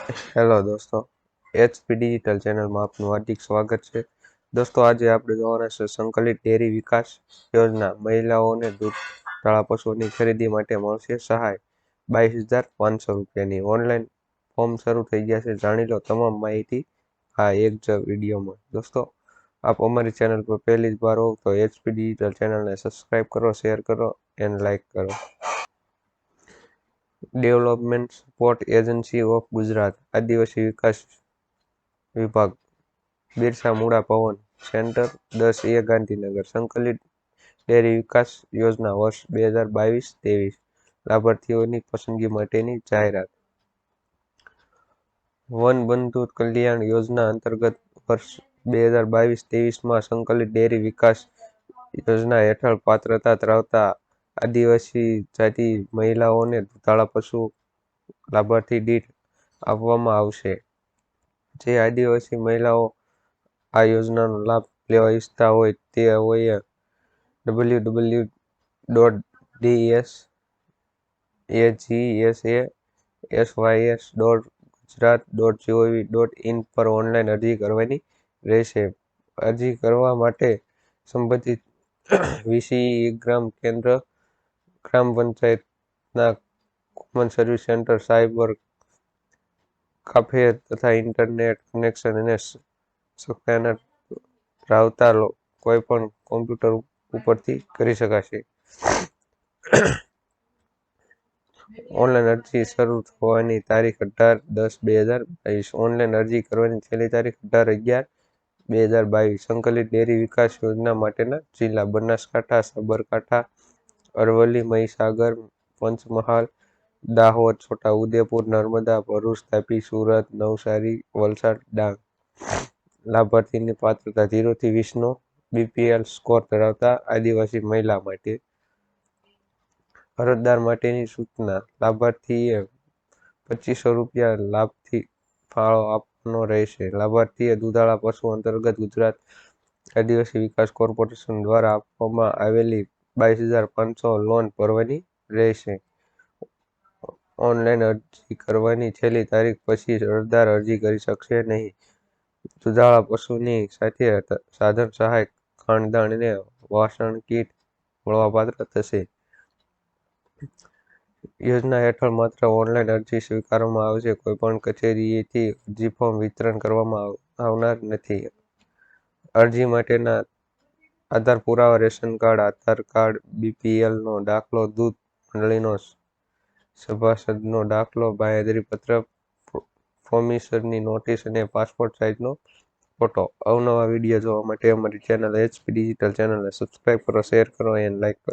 Hello દોસ્તો, HP digital ચેનલમાં આપનું હાર્દિક સ્વાગત છે. દોસ્તો, આજે આપણે જોવાના છે સંકલિત ડેરી વિકાસ યોજના. મહિલાઓને દૂધાળા પશુઓની ખરીદી માટે મળશે સહાય 22,500 રૂપિયાની. ઓનલાઈન ફોર્મ શરૂ થઈ ગયા છે. જાણી લો તમામ માહિતી આ એક જ વિડીયોમાં. દોસ્તો, આપ અમારી ચેનલ પર પહેલી જ વાર હો તો એચપી ડિજિટલ ચેનલને સબસ્ક્રાઈબ કરો, શેર કરો એન્ડ લાઇક કરો. Development support agency of Gujarat, આદિવાસી વિકાસ વિભાગ, બિરસા મુંડા ભવન સેન્ટર, 10A, ગાંધીનગર. સંકલિત ડેરી વિકાસ યોજના વર્ષ 2022-23. લાભાર્થીઓની પસંદગી માટેની જાહેરાત. વનબંધુ કલ્યાણ યોજના અંતર્ગત વર્ષ 2022-23માં સંકલિત ડેરી વિકાસ યોજના હેઠળ પાત્રતા ધરાવતા આદિવાસી જાતિ મહિલાઓને દૂધાળા પશુ લાભાર્થી દીઠ આપવામાં આવશે. જે આદિવાસી મહિલાઓ આ યોજનાનો લાભ લેવા ઈચ્છતા હોય તેઓએ www.dsasys.gujarat.gov.in પર ઓનલાઈન અરજી કરવાની રહેશે. અરજી કરવા માટે સંબંધિત વીસીઈ ગ્રામ કેન્દ્ર, ગ્રામ પંચાયતના common service centre, cyber cafe તથા ઇન્ટરનેટ કનેક્શન અને સ્કેનર ધરાવતા કોઈપણ કોમ્પ્યુટર ઉપરથી કરી શકાશે. ઓનલાઈન અરજી શરૂ થવાની તારીખ 18/10/2022. ઓનલાઈન અરજી કરવાની છેલ્લી તારીખ 18/11/2022. સંકલિત ડેરી વિકાસ યોજના માટેના જિલ્લા: બનાસકાંઠા, સાબરકાંઠા, અરવલ્લી, મહીસાગર, પંચમહાલ, દાહોદ, છોટાઉદેપુર, નર્મદા, ભરૂચ, તાપી, સુરત, નવસારી, વલસાડ, ડાંગ. લાભાર્થીની પાત્રતા 0 થી 20નો બીપીએલ સ્કોર ધરાવતા આદિવાસી મહિલા માટે. અરજદાર માટેની સૂચના: લાભાર્થીએ 2500 રૂપિયા લાભથી ફાળો આપવાનો રહેશે. લાભાર્થીએ દૂધાળા પશુ અંતર્ગત ગુજરાત આદિવાસી વિકાસ કોર્પોરેશન દ્વારા આપવામાં આવેલી 22,500 લોન ભરવાની રહેશે. ઓનલાઈન અરજી કરવાની છેલ્લી તારીખ પછી અરજદાર અરજી કરી શકશે નહીં. દૂધાળા પશુની સાથે સાધન સહાય, ખાણદાણ અને વાસણ કીટ મળવાપાત્ર થશે. યોજના હેઠળ માત્ર ઓનલાઈન અરજી સ્વીકારવામાં આવશે. કોઈપણ કચેરીએથી અરજી ફોર્મ વિતરણ કરવામાં આવનાર નથી. અરજી માટેના આધાર પુરાવા: રેશન કાર્ડ, આધાર કાર્ડ, બીપીએલનો દાખલો, દૂધ મંડળીનો સભાસદનો દાખલો, બાંહેધરી પત્ર, પ્રોમિસરી નોટિસ અને પાસપોર્ટ સાઇઝનો ફોટો. અવનવા વિડીયો જોવા માટે અમારી ચેનલ એચપી ડિજિટલ ચેનલને સબસ્ક્રાઈબ કરો, શેર કરો એન્ડ લાઇક કરો.